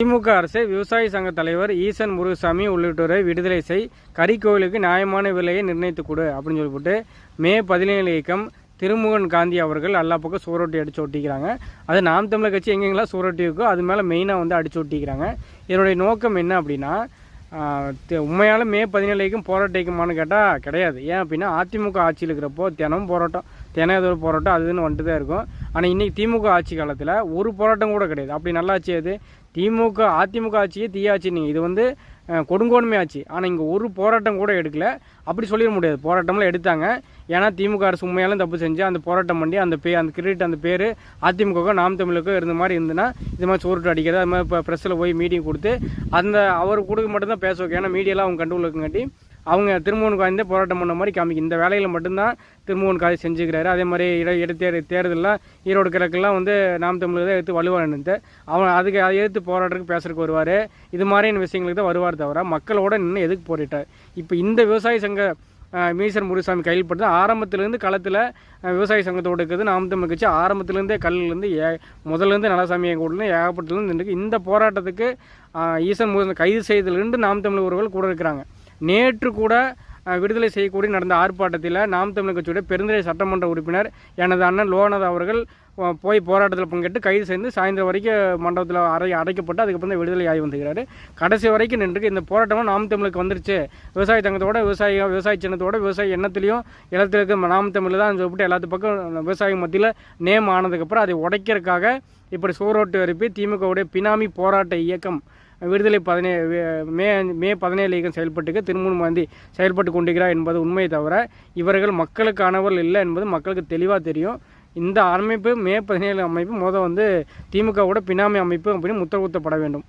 திமுக அரசு விவசாய சங்க தலைவர் ஈசன் முருகசாமி உள்ளிட்டோரை விடுதலை செய், கறிக்கோவிலுக்கு நியாயமான விலையை நிர்ணயித்து கொடு அப்படின்னு சொல்லிவிட்டு மே 17 இயக்கம் திருமுகன் காந்தி அவர்கள் எல்லா பக்கம் சூரொட்டி அடிச்சு ஒட்டிக்கிறாங்க. அது நாம் தமிழர் கட்சி எங்கெங்கெல்லாம் சூரொட்டி இருக்கோ அது மேலே மெயினாக வந்து அடிச்சு ஒட்டிக்கிறாங்க. இதனுடைய நோக்கம் என்ன அப்படின்னா, உண்மையால மே 17 இயக்கம் போராட்டிக்குமான்னு கேட்டால் கிடையாது. ஏன் அப்படின்னா அதிமுக ஆட்சியில் இருக்கிறப்போ தினம் போராட்டம், ஏதோ ஒரு போராட்டம் அதுன்னு வந்துட்டு தான் இருக்கும். ஆனால் இன்றைக்கி திமுக ஆட்சி காலத்தில் ஒரு போராட்டம் கூட கிடையாது. அப்படி நல்லா ஆச்சு அது அதிமுக ஆட்சியே தீயாச்சு. நீங்கள் இது வந்து கொடுங்கோன்மை ஆச்சு. ஆனால் இங்கே ஒரு போராட்டம் கூட எடுக்கல. அப்படி சொல்லிட முடியாது. போராட்டம்லாம் எடுத்தாங்க. ஏன்னா திமுக அரசு உண்மையாலும் தப்பு செஞ்சு அந்த போராட்டம் பண்ணி அந்த கிரெடிட் அந்த பேர் அதிமுக நாம் தமிழுக்கோ இருந்த மாதிரி இருந்துன்னா இது மாதிரி சோறுட்டு அடிக்கிறது, அது மாதிரி இப்போ ப்ரெஸ்ஸில் போய் மீட்டிங் கொடுத்து அவர் கொடுக்க மட்டும்தான் பேச வைக்கும். ஏன்னா மீடியாலாம் அவங்க கண்டுபிடிக்கங்காட்டி அவங்க திருமுகன் காந்தி போராட்டம் பண்ண மாதிரி காமிக்கும். இந்த வேலையில் மட்டும்தான் திருமுகன் காந்தி செஞ்சுக்கிறாரு. அதே மாதிரி தேர்தலில் ஈரோடு கிழக்கெல்லாம் வந்து நாம் தமிழர் தான் எடுத்து வலுவாக நின்று அதுக்கு அதை எடுத்து போராட்டத்துக்கு பேசுறதுக்கு வருவார். இது மாதிரியான விஷயங்களுக்கு தான் வருவார் தவிர மக்களோட நின்று எதுக்கு போராட்டார். இப்போ இந்த விவசாய சங்க ஈசன் முருகசாமி கையில் ஆரம்பத்திலேருந்து களத்தில் விவசாய சங்கத்தோடு இருக்குது நாம் தமிழ் கட்சி. ஆரம்பத்திலேருந்தே கல்லிலேருந்து முதல்லேருந்து நலசாமியை கூடலேருந்து ஏகப்பட்டிலேருந்து இந்த போராட்டத்துக்கு ஈசன் முருகன் கைது செய்ததிலிருந்து நாம் தமிழ் உறவுகள் கூட இருக்கிறாங்க. நேற்று கூட விடுதலை செய்யக்கூடிய நடந்த ஆர்ப்பாட்டத்தில் நாம் தமிழர் கட்சியுடைய பெருந்துறை சட்டமன்ற உறுப்பினர் எனது அண்ணன் லோகநாத் அவர்கள் போய் போராட்டத்தில் பங்கேற்று கைது செய்து சாயந்தரம் வரைக்கும் மண்டபத்தில் அடைக்கப்பட்டு அதுக்கப்புறம் தான் விடுதலை ஆகி வந்துக்கிறாரு. கடைசி வரைக்கும் நின்று இந்த போராட்டமும் நாம் தமிழுக்கு வந்துருச்சு. விவசாய சங்கத்தோட விவசாய சின்னத்தோட விவசாய எண்ணத்துலையும் இடத்துல இருக்க நாம் தமிழ் தான் சொல்லிட்டு எல்லாத்து பக்கம் விவசாய மத்தியில் நேம் ஆனதுக்கப்புறம் அதை உடைக்கிறதுக்காக இப்படி சூரோட்டு அனுப்பி திமுகவுடைய பினாமி போராட்ட இயக்கம் விடுதலை மே 17 இயக்கம் செயல்பட்டுக்கு திருமுகன் காந்தி செயல்பட்டு கொண்டிருக்கிறார் என்பது உண்மையை தவிர இவர்கள் மக்களுக்கானவர்கள் இல்லை என்பது மக்களுக்கு தெளிவாக தெரியும். இந்த அமைப்பு மே 17 அமைப்பு வந்து திமுகவோட பினாமி அமைப்பு அப்படின்னு முத்திர குத்தப்பட வேண்டும்.